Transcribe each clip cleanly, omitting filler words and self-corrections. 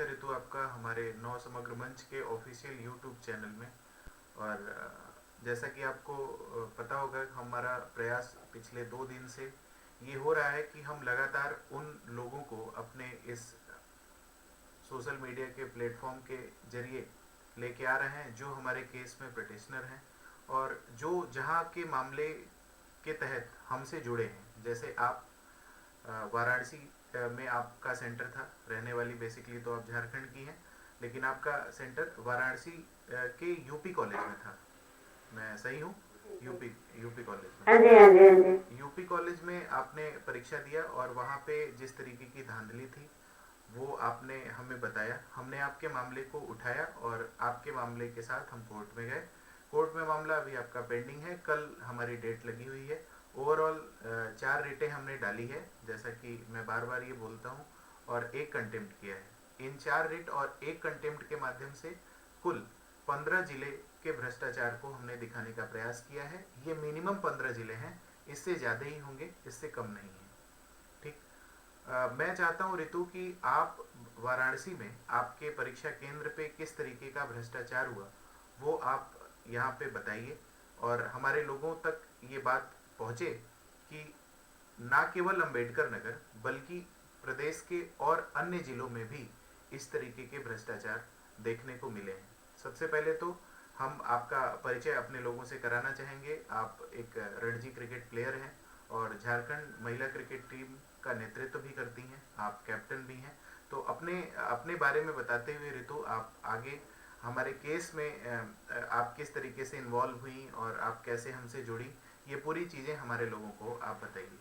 है ऋतु आपका हमारे नौ समग्र मंच के ऑफिशियल यूट्यूब चैनल में। और जैसा कि आपको पता होगा, हमारा प्रयास पिछले 2 दिन से ये हो रहा है कि हम लगातार उन लोगों को अपने इस सोशल मीडिया के प्लेटफॉर्म के जरिए लेके आ रहे हैं जो हमारे केस में पिटिशनर हैं और जो जहां के मामले के तहत हमसे जुड़े हैं। जैसे आप वाराणसी में आपका सेंटर था, रहने वाली बेसिकली तो आप झारखंड की हैं, लेकिन आपका सेंटर वाराणसी के यूपी कॉलेज में था। मैं सही हूँ? यूपी कॉलेज में। हाँ जी, हाँ जी, हाँ जी। यूपी कॉलेज में आपने परीक्षा दिया और वहाँ पे जिस तरीके की धांधली थी वो आपने हमें बताया। हमने आपके मामले को उठाया और आपके मामले के साथ हम कोर्ट में गए। कोर्ट में मामला अभी आपका पेंडिंग है, कल हमारी डेट लगी हुई है। ओवरऑल 4 रेटें हमने डाली है, जैसा कि मैं बार बार ये बोलता हूँ, और 1 कंटेम्प्ट किया है। इन 4 रेट और 1 कंटेम्प्ट के माध्यम से कुल 15 जिले के भ्रष्टाचार को हमने दिखाने का प्रयास किया है। ये मिनिमम 15 जिले हैं, इससे ज़्यादा ही होंगे, इससे कम नहीं है। ठीक। मैं चाहता हूँ ऋतु कि आप वाराणसी में आपके परीक्षा केंद्र पे किस तरीके का भ्रष्टाचार हुआ वो आप यहाँ पे बताइए और हमारे लोगों तक ये बात पहुँचे कि ना केवल अंबेडकर नगर बल्कि प्रदेश के और अन्य जिलों में भी इस तरीके के भ्रष्टाचार देखने को मिले हैं। सबसे पहले तो हम आपका परिचय अपने लोगों से कराना चाहेंगे। आप एक रणजी क्रिकेट प्लेयर हैं और झारखंड महिला क्रिकेट टीम का नेतृत्व भी करती हैं, आप कैप्टन भी हैं। तो अपने बारे में बताते हुए ऋतु, आप आगे हमारे केस में आप किस तरीके से इन्वॉल्व हुई और आप कैसे हमसे जुड़ी, ये पूरी चीजें हमारे लोगों को आप बताइए।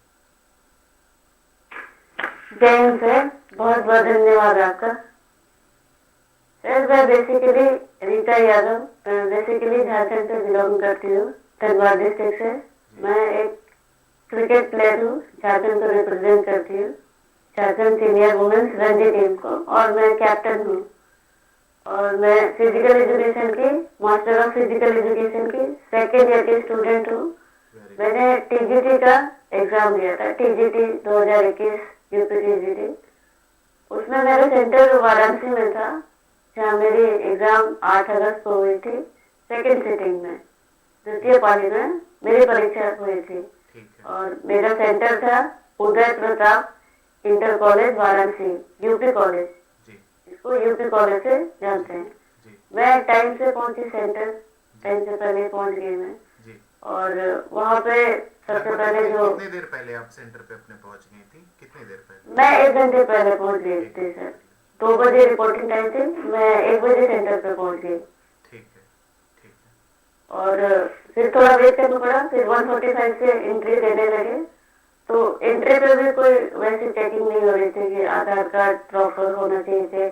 जय हिंद सर, बहुत बहुत धन्यवाद आपका। सर, मैं बेसिकली रीता यादव बेसिकली झारखंड से बिलोंग करती हूँ, धनबाद डिस्ट्रिक्ट से। मैं एक क्रिकेट प्लेयर हूँ, झारखंड को रिप्रेजेंट करती हूँ, Jharkhand senior women's Ranji team को, और मैं कैप्टन हूँ। और मैं फिजिकल एजुकेशन की, मास्टर ऑफ फिजिकल एजुकेशन की 2nd ईयर की स्टूडेंट हूँ। मैंने टीजीटी का एग्जाम दिया था, टीजीटी 2021 यूपी टीजीटी। उसमें मेरा सेंटर वाराणसी में था, जहाँ मेरी एग्जाम 8 अगस्त को हुई थी। 2nd सिटिंग में, द्वितीय पाली में मेरी परीक्षा हुई थी। और मेरा सेंटर था Uday Pratap inter college Varanasi, UP college, इसको यूपी कॉलेज से जानते हैं। मैं टाइम से पहुंची सेंटर, टाइम से पहले पहुंच गई मैं। और वहाँ पे सबसे पहले जो कितने देर पहले आप सेंटर पे अपने पहुंच गई थी? कितने देर पहले? मैं 1 घंटे पहले पहुंच गई थी सर। 2 बजे रिपोर्टिंग टाइम थी, मैं 1 बजे सेंटर पे पहुंच गई। ठीक है, ठीक है। और फिर थोड़ा वेट करना पड़ा, फिर 145 से एंट्री देने लगे। तो एंट्री पे भी कोई वैसी चेकिंग नहीं हो रही थी कि आधार कार्ड प्रॉपर होना चाहिए थे,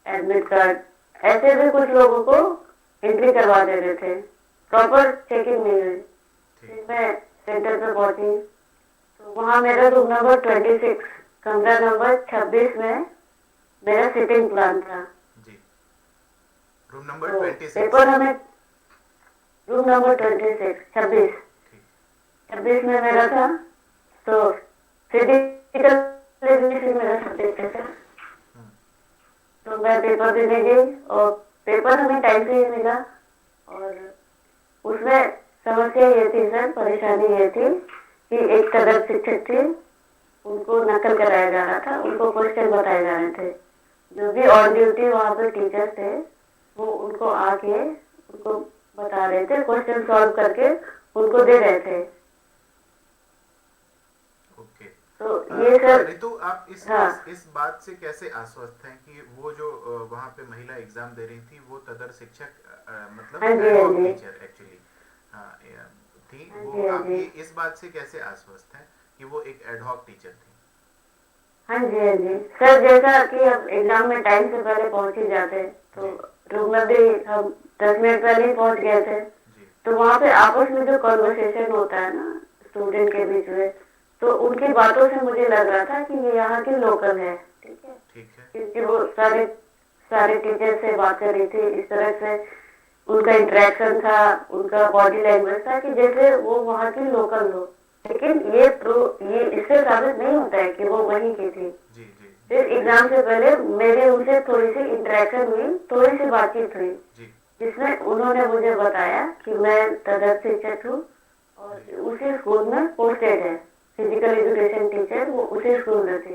एडमिट कार्ड, ऐसे भी कुछ लोगों को एंट्री करवा दे रहे थे, प्रॉपर चेकिंग नहीं हुई। फिर मैं सेंटर पे पहुंची तो वहाँ मेरा रूम नंबर 26, कमरा नंबर 26 में मेरा सिटिंग प्लान था जी। रूम नंबर तो 26 पेपर हमें, रूम नंबर 26 में मेरा था। तो फिजिकल एजुकेशन मेरा सब्जेक्ट है सर। तो मैं पेपर देने गई और पेपर हमें टाइम से ही मिला। और उसमें समस्या ये थी सर, परेशानी ये थी कि एक तदर्थ शिक्षक थी, उनको नकल कराया जा रहा था, उनको क्वेश्चन बताए जा रहे थे। जो भी ऑन ड्यूटी वहाँ पे टीचर थे वो उनको आके उनको बता रहे थे, क्वेश्चन सॉल्व करके उनको दे रहे थे। ओके। तो ये सर ऋतु, आप इस बात से कैसे आश्वस्त हैं कि वो जो वहाँ पे महिला एग्जाम दे रही थी वो तदर शिक्षक मतलब एडहॉक टीचर एक्चुअली थी, वो आप ये इस बात से कैसे आश्वस्त हैं कि वो एक एडहॉक टीचर थी? हाँ जी, हाँ जी सर, जैसा कि अब एग्जाम में टाइम से पहले पहुंच ही जाते, तो रूम में भी हम 10 मिनट पहले ही पहुंच गए थे। तो वहाँ पे आपस में जो कॉन्वर्सेशन होता है ना स्टूडेंट के बीच में, तो उनकी बातों से मुझे लग रहा था कि ये यहाँ की लोकल है। ठीक है, क्योंकि वो सारे टीचर से बात कर रही थी, इस तरह से उनका इंटरेक्शन था, उनका बॉडी लैंग्वेज था कि जैसे वो वहाँ की लोकल हो। लेकिन ये इससे साबित नहीं होता है कि वो वहीं की थी। फिर एग्जाम से पहले मेरे उनसे थोड़ी सी इंटरेक्शन हुई, थोड़ी सी बातचीत हुई, जी जिसमें उन्होंने मुझे बताया कि मैं तदर्थ शिक्षक हूँ और जी। उसी स्कूल में पोस्टेड है, फिजिकल एजुकेशन टीचर, वो उसी स्कूल में थे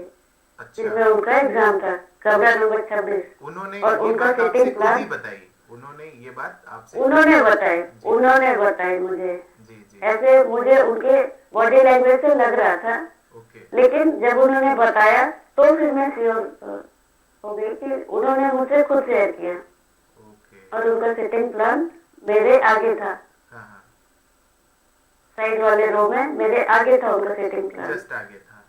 अच्छा, जिसमें उनका एग्जाम था, कमरा नंबर 26। उन्होंने और ये उनका बात आपसे सिटिंग खुद ही प्लान बताई? उन्होंने ये बात आपसे खुद? उन्होंने बताई, जी उन्होंने बताई मुझे। जी जी। ऐसे मुझे उनके बॉडी लैंग्वेज से लग रहा था, ओके लेकिन जब उन्होंने बताया तो फिर मैं श्योर हो गई कि उन्होंने मुझसे खुद शेयर किया। ओके। और उनका सिटिंग प्लान मेरे आगे था, हाँ हाँ, साइड वाले रो में मेरे आगे था उनका सिटिंग प्लान। जस्ट आगे था।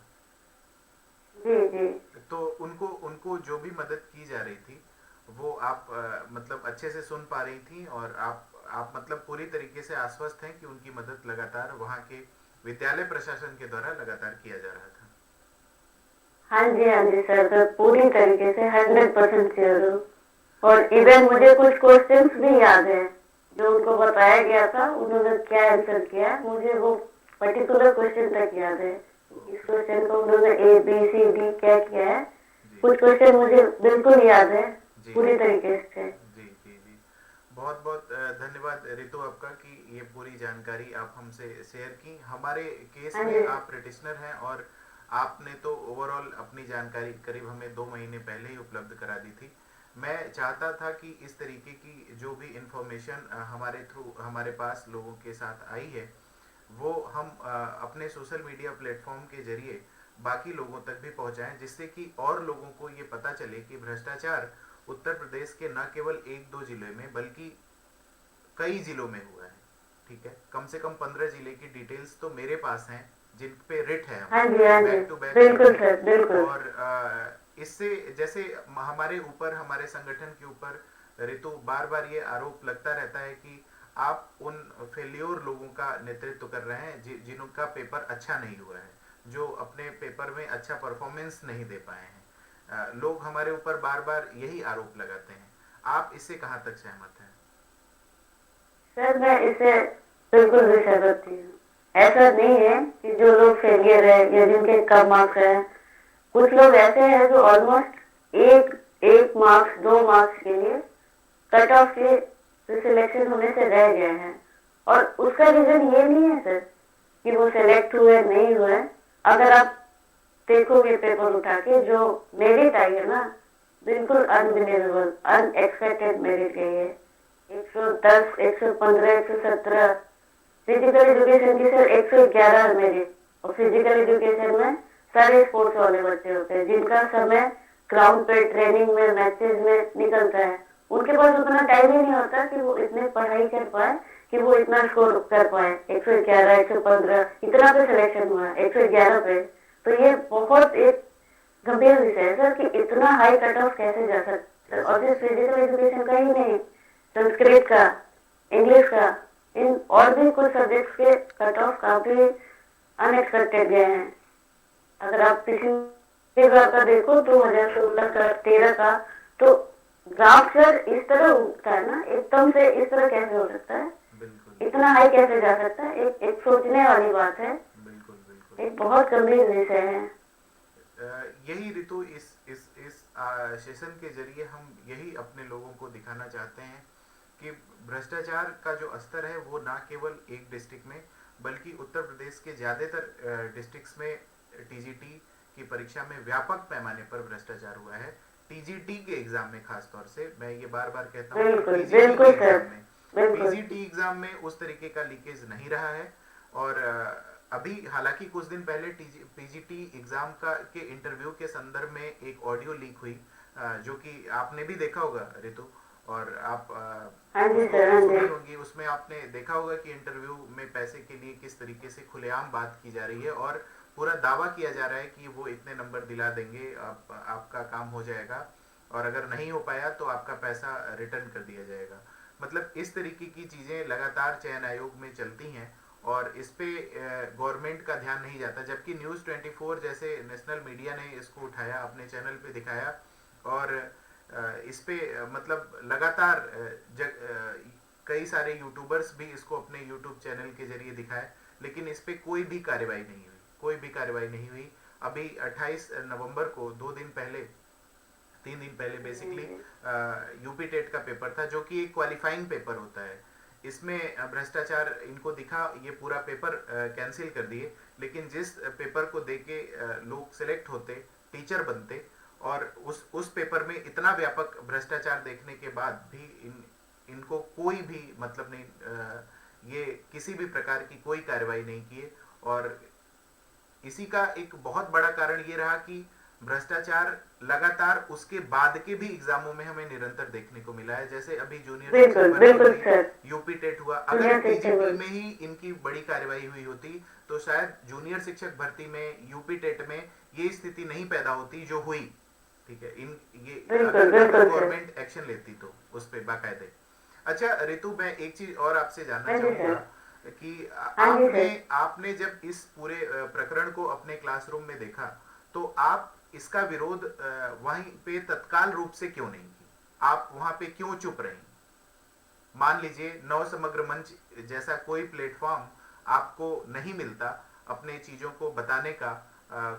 जी जी। तो उनको उनको जो भी मदद की जा रही थी वो आप मतलब अच्छे से सुन पा रही थी, और आप मतलब पूरी तरीके से आश्वस्त हैं कि उनकी मदद लगातार वहाँ के विद्यालय प्रशासन के द्वारा लगातार किया जा रहा था? हाँ जी सर, मैं पूरी तरीके से 100% श्योर हूँ। और इवन मुझे कुछ क्वेश्चंस भी याद है जो उनको बताया गया था, उन्होंने क्या आंसर किया, मुझे वो पर्टिकुलर क्वेश्चन तक याद है। इस ओके। क्वेश्चन को उन्होंने A B C D क्या किया है, जी कुछ क्वेश्चन मुझे बिल्कुल याद है जी पूरी तरीके से। जी जी जी। बहुत बहुत धन्यवाद रितु आपका कि ये पूरी जानकारी आप हमसे शेयर की। हमारे केस हाँ में जी। आप प्रेटिशनर हैं, और आपने तो ओवरऑल अपनी जानकारी करीब हमें 2 महीने पहले ही उपलब्ध करा दी थी। मैं चाहता था कि इस तरीके की जो भी इंफॉर्मेशन हमारे थ्रू हमारे पास लोगों के साथ आई है वो हम अपने सोशल मीडिया प्लेटफॉर्म के जरिए बाकी लोगों तक भी पहुंचाएं, जिससे कि और लोगों को ये पता चले कि भ्रष्टाचार उत्तर प्रदेश के न केवल 1-2 जिले में बल्कि कई जिलों में हुआ है। ठीक है, कम से कम 15 जिले की डिटेल्स तो मेरे पास हैं जिन पे रिट है हाँ हमारे, जी हाँ जी, बैक टू बैक रिट बिल्कुल है। सर, बिल्कुल। और इससे जैसे हमारे ऊपर, हमारे संगठन के ऊपर ऋतु बार बार ये आरोप लगता रहता है कि आप उन फेल्योर लोगों का नेतृत्व कर रहे हैं जिनका पेपर अच्छा नहीं हुआ है, जो अपने पेपर में अच्छा परफॉर्मेंस नहीं दे पाए हैं। लोग हमारे ऊपर बार बार यही आरोप लगाते हैं। आप इससे कहाँ तक सहमत हैं? सर मैं इससे बिल्कुल भी सहमत नहीं हूँ। ऐसा नहीं है कि जो लोग फेलियर है या जिनके कम मार्क्स है, कुछ लोग ऐसे हैं जो ऑलमोस्ट एक एक मार्क्स 2 मार्क्स के लिए कट ऑफ के सिलेक्शन होने से रह गए हैं। और उसका रीजन ये नहीं है सर कि वो सिलेक्ट हुए नहीं हुए। अगर आप देखोगे पेपर उठा के, जो मेरिट आई है ना, बिल्कुल अनबिलीवेबल, अनएक्सपेक्टेड मेरिट है ये। 110, 115, 117 फिजिकल एजुकेशन की सर 111 मेरिट। और फिजिकल एजुकेशन में सारे स्पोर्ट्स वाले बच्चे होते हैं जिनका समय ग्राउंड पे ट्रेनिंग में मैचेस में निकलता है। उनके पास उतना टाइम ही नहीं होता कि वो इतने पढ़ाई कर पाए, कि वो इतना स्कोर कर पाए। 111, 115 इतना पे सिलेक्शन हुआ है, 111 पे। तो ये बहुत एक गंभीर विषय है सर कि इतना हाई कट ऑफ कैसे जा सकता है। और सिर्फ फिजिकल एजुकेशन का ही नहीं, संस्कृत का, इंग्लिश का, इन और भी कुछ सब्जेक्ट्स के कट ऑफ काफी अनएक्सपेक्टेड गए हैं। अगर आप पिछले बार का देखो 2016 का, 13 का, तो ग्राफ सर इस तरह उगता है ना, एकदम से इस तरह कैसे हो सकता है, बिल्कुल इतना हाई कैसे जा सकता है। एक सोचने वाली बात है, बिल्कुल बिल्कुल। एक बहुत गंभीर विषय है। यही ऋतु इस सेशन के जरिए हम यही अपने लोगों को दिखाना चाहते हैं कि भ्रष्टाचार का जो स्तर है वो ना केवल एक डिस्ट्रिक्ट में बल्कि उत्तर प्रदेश के ज्यादातर डिस्ट्रिक्ट्स में टीजीटी की परीक्षा में व्यापक पैमाने पर भ्रष्टाचार हुआ है। टीजीटी के एग्जाम में खास तौर से मैं ये बार बार कहता हूँ, बिल्कुल टीजीटी के बिल्कुल सर, एग्जाम में, बिल्कुल। टीजीटी एग्जाम में उस तरीके का लीकेज नहीं रहा है। और अभी हालांकि कुछ दिन पहले पीजीटी एग्जाम का के इंटरव्यू के संदर्भ में एक ऑडियो लीक हुई, जो कि आपने भी देखा होगा ऋतु, और आप हाँ जी उसको सर, हाँ सुनी जी। होंगी। उसमें आपने देखा होगा कि इंटरव्यू में पैसे के लिए किस तरीके से खुलेआम बात की जा रही है और पूरा दावा किया जा रहा है कि वो इतने नंबर दिला देंगे, आपका काम हो जाएगा, और अगर नहीं हो पाया तो आपका पैसा रिटर्न कर दिया जाएगा। मतलब इस तरीके की चीजें लगातार चयन आयोग में चलती हैं और इस पे गवर्नमेंट का ध्यान नहीं जाता, जबकि न्यूज़ 24 जैसे नेशनल मीडिया ने इसको उठाया, अपने चैनल पे दिखाया, और इस पे मतलब लगातार कई सारे यूट्यूबर्स भी इसको अपने यूट्यूब चैनल के जरिए दिखाए, लेकिन इस पे कोई भी कार्रवाई नहीं हुई, कोई भी कार्रवाई नहीं हुई। अभी 28 नवंबर को 3 दिन पहले बेसिकली यूपी टेट का पेपर था, जो कि एक क्वालिफाइंग पेपर होता है। इसमें भ्रष्टाचार इनको दिखा, ये पूरा पेपर कैंसिल कर दिए। लेकिन जिस पेपर को देके लोग सिलेक्ट होते, टीचर बनते, और उस पेपर में इतना व्यापक भ्रष्टाचार देखने के बाद भी इनको कोई भी मतलब नहीं, ये किसी भी प्रकार की कोई कार्रवाई नहीं किए। और इसी का एक बहुत बड़ा कारण ये रहा कि भ्रष्टाचार लगातार उसके बाद के भी एग्जामों में हमें निरंतर देखने को मिला है। जैसे अभी जूनियर यूपी टेट हुआ, अगर पीजीटी में ही इनकी बड़ी कार्रवाई हुई होती तो शायद जूनियर शिक्षक भर्ती में, यूपी टेट में ये स्थिति नहीं पैदा होती जो हुई। ठीक है, अगर गवर्नमेंट एक्शन लेती तो उस पर बाकायदे। अच्छा रितु, मैं एक चीज और आपसे जानना चाहूंगा कि आपने जब इस पूरे प्रकरण को अपने क्लासरूम में देखा तो आप इसका विरोध वहीं पे तत्काल रूप से क्यों नहीं की? आप वहां पे क्यों चुप रही? मान लीजिए नव समग्र मंच जैसा कोई प्लेटफॉर्म आपको नहीं मिलता अपने चीजों को बताने का,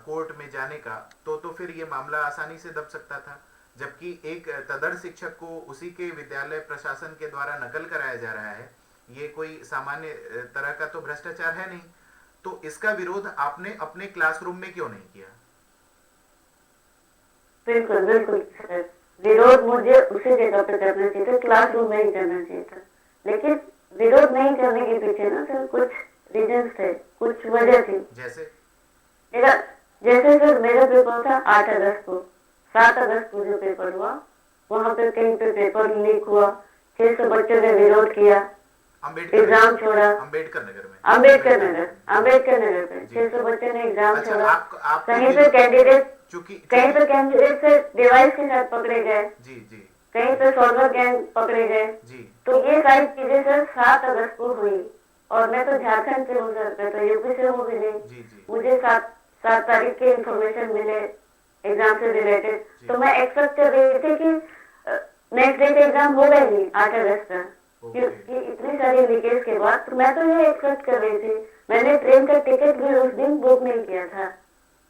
कोर्ट में जाने का, तो फिर ये मामला आसानी से दब सकता था। जबकि एक तदर्थ शिक्षक को उसी के विद्यालय प्रशासन के द्वारा नकल कराया जा रहा है, ये कोई सामान्य तरह का तो भ्रष्टाचार है नहीं। तो इसका विरोध आपने अपने क्लासरूम में क्यों नहीं किया? बिल्कुल बिल्कुल सर, विरोध मुझे उसी जगह पे करना चाहिए था, क्लासरूम में ही करना चाहिए था। लेकिन विरोध नहीं करने के पीछे ना सर कुछ रीजंस थे, कुछ वजह थी। जैसे सर मेरा पेपर था 8 अगस्त को, 7 अगस्त को जो पेपर हुआ, वहाँ पे कहीं पे पेपर लीक हुआ, 600 बच्चों ने विरोध किया, एग्जाम छोड़ा। अम्बेडकर नगर पे 600 बच्चों ने एग्जाम छोड़ा। कहीं पे कैंडिडेट से डिवाइस के साथ पकड़े गए, कहीं पे सॉल्वर गैंग पकड़े गए। तो ये सारी चीजें सर 7 अगस्त को हुई। और मैं तो झारखंड से हूँ सर, मैं तो यूपी से हूँ भी नहीं। मुझे 7 तारीख के इंफॉर्मेशन मिले एग्जाम से रिलेटेड, तो मैं एक्सपेक्ट कर रही थी कि नेक्स्ट डे का एग्जाम होगा ही 8 अगस्त का, क्योंकि इतनी सारी लीकेज के बाद। तो मैं तो ये एक्सपेक्ट कर रही थी। मैंने ट्रेन का टिकट भी उस दिन बुक नहीं किया था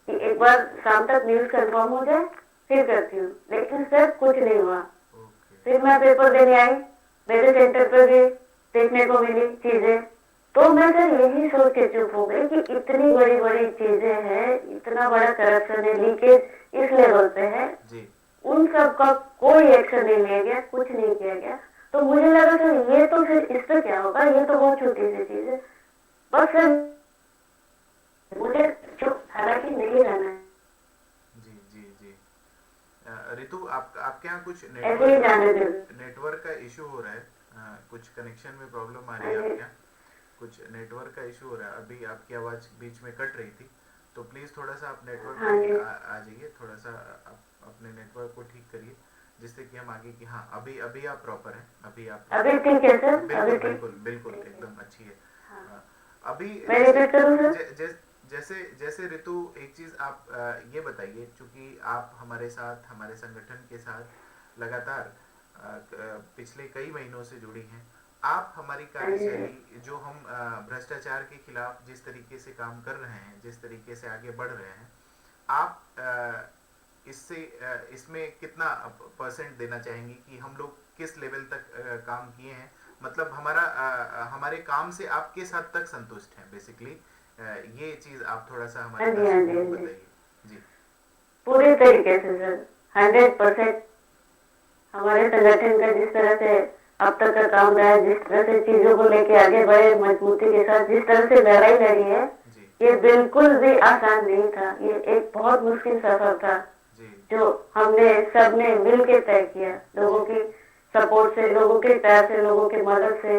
कि एक बार शाम तक न्यूज कंफर्म हो जाए फिर करती हूँ। लेकिन सर कुछ नहीं हुआ। फिर मैं पेपर देने आई, मेरे सेंटर पर भी देखने को मिली चीजें। तो मैं सर यही सोच के चुप हो गई कि इतनी बड़ी बड़ी चीजें हैं, इतना बड़ा करप्शन है, लीकेज इस लेवल पे है, उन सब का कोई एक्शन नहीं लिया गया, कुछ नहीं किया गया। तो मुझे लगा सर ये तो फिर इस पर क्या होगा, ये तो बहुत छोटी सी चीज है। बस सर मुझे चुप हालांकि नहीं रहना है। जी रितु, आपके यहाँ कुछ नेटवर्क का इशू हो रहा है, कुछ कनेक्शन में प्रॉब्लम आ रही है आपके यहाँ, कुछ नेटवर्क का इशू हो रहा है। अभी आपकी आवाज बीच में कट रही थी, तो प्लीज थोड़ा सा आप नेटवर्क पे आ जाइए, थोड़ा सा अपने नेटवर्क को ठीक करिए, जिससे कि हम आगे की। हाँ, अभी आप प्रॉपर हैं, अभी ठीक है सर, बिल्कुल एकदम अच्छी है। अभी जैसे ऋतु, एक चीज आप ये बताइए, चूंकि आप हमारे साथ, हमारे संगठन के साथ लगातार पिछले कई महीनों से जुड़ी हैं। आप हमारी कार्यशैली, जो हम भ्रष्टाचार के खिलाफ जिस तरीके से काम कर रहे हैं, जिस तरीके से आगे बढ़ रहे हैं, आप इसमें कितना % देना चाहेंगी कि हम लोग किस लेवल तक काम किए हैं? मतलब हमारे काम से आप किस हद तक संतुष्ट हैं बेसिकली? ये चीज आप थोड़ा सा हमारे बताइए। जी, पूरी तरीके से सर, 100% हमारे संगठन का जिस तरह से अब तक का काम रहा है, जिस तरह से चीजों को लेके आगे बढ़े मजबूती के साथ, जिस तरह से लड़ाई लड़ी है, ये बिल्कुल भी आसान नहीं था। ये एक बहुत मुश्किल सफर था जो हमने सबने मिल के तय किया, लोगों की सपोर्ट से, लोगों के प्यार से, लोगों की मदद से।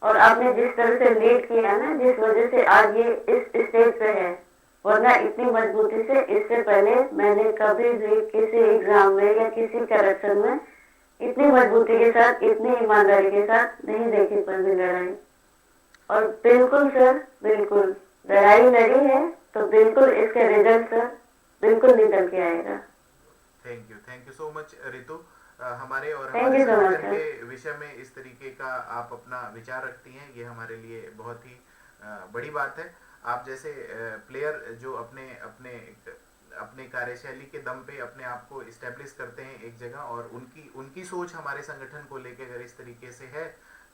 और आपने जिस तरह से लीड किया ना, जिस वजह से आज ये इस स्टेज पे है, वरना इतनी मजबूती से इससे पहले मैंने कभी भी किसी एग्जाम में या किसी करप्शन में इतनी मजबूती के साथ, इतनी ईमानदारी के साथ नहीं देखी पड़ी लड़ाई। और बिल्कुल सर, बिल्कुल लड़ाई लड़ी है तो बिल्कुल इसके रिजल्ट सर बिल्कुल निकल के आएगा। Thank you so much Ritu. हमारे और हमारे संगठन के विषय में इस तरीके का आप अपना विचार रखती हैं, ये हमारे लिए बहुत ही बड़ी बात है। आप जैसे प्लेयर जो अपने अपने अपने कार्यशैली के दम पे अपने आप को इस्टेब्लिश करते हैं एक जगह, और उनकी उनकी सोच हमारे संगठन को लेकर अगर इस तरीके से है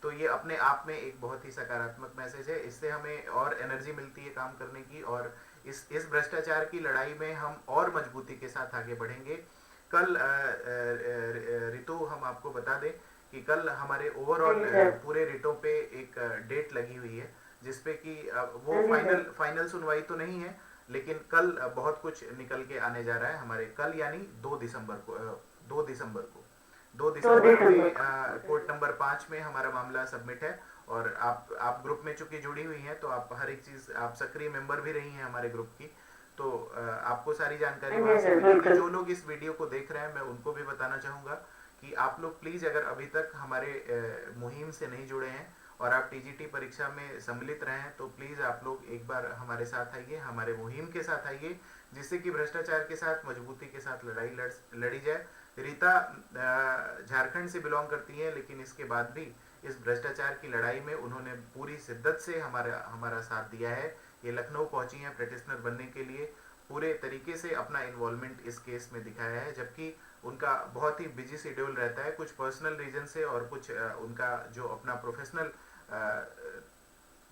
तो ये अपने आप में एक बहुत ही सकारात्मक मैसेज है। इससे हमें और एनर्जी मिलती है काम करने की, और इस भ्रष्टाचार की लड़ाई में हम और मजबूती के साथ आगे बढ़ेंगे। कल रितु हम आपको बता दें कि कल हमारे ओवरऑल पूरे रिटों पे एक डेट लगी हुई है, जिसपे कि वो फाइनल सुनवाई तो नहीं है, लेकिन कल बहुत कुछ निकल के आने जा रहा है हमारे। कल यानी 2 दिसंबर को 2 दिसंबर में कोर्ट नंबर 5 में हमारा मामला सबमिट है। और आप ग्रुप में चूंकि जुड़ी हुई हैं तो आप हर एक चीज, आप सक्रिय मेंबर भी रही हैं हमारे ग्रुप की, तो आपको सारी जानकारी वहां से मिलेगी। जो लोग इस वीडियो को देख रहे हैं मैं उनको भी बताना चाहूंगा कि आप लोग प्लीज अगर अभी तक हमारे मुहिम से नहीं जुड़े हैं और आप टीजीटी परीक्षा में सम्मिलित रहे हैं तो प्लीज आप लोग एक बार हमारे साथ आइए, हमारे मुहिम के साथ आइए, जिससे कि भ्रष्टाचार के साथ मजबूती के साथ लड़ाई लड़ी जाए। रीता झारखंड से बिलोंग करती है, लेकिन इसके बाद भी इस भ्रष्टाचार की लड़ाई में उन्होंने पूरी शिद्दत से हमारा साथ दिया है। ये लखनऊ पहुंची हैं प्रैक्टिशनर बनने के लिए, पूरे तरीके से अपना इन्वॉल्वमेंट इस केस में दिखाया है, जबकि उनका बहुत ही बिजी शेड्यूल रहता है, कुछ पर्सनल रीजन से और कुछ उनका जो अपना प्रोफेशनल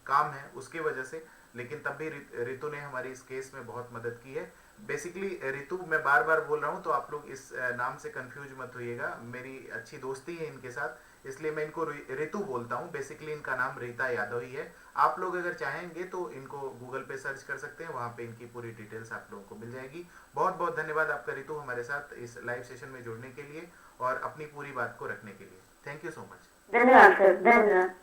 काम है उसकी वजह से, लेकिन तब भी रितु ने हमारी इस केस में बहुत मदद की है। बेसिकली रितु, मैं बार बार बोल रहा हूँ तो आप लोग इस नाम से कंफ्यूज मत होइएगा, मेरी अच्छी दोस्ती है इनके साथ, इसलिए मैं इनको रितु बोलता हूँ। बेसिकली इनका नाम रीता यादव ही है। आप लोग अगर चाहेंगे तो इनको गूगल पे सर्च कर सकते हैं, वहां पे इनकी पूरी डिटेल्स आप लोगों को मिल जाएगी। बहुत बहुत धन्यवाद आपका रितु हमारे साथ इस लाइव सेशन में जुड़ने के लिए और अपनी पूरी बात को रखने के लिए। Thank you so much. धन्यवाद सर, धन्यवाद।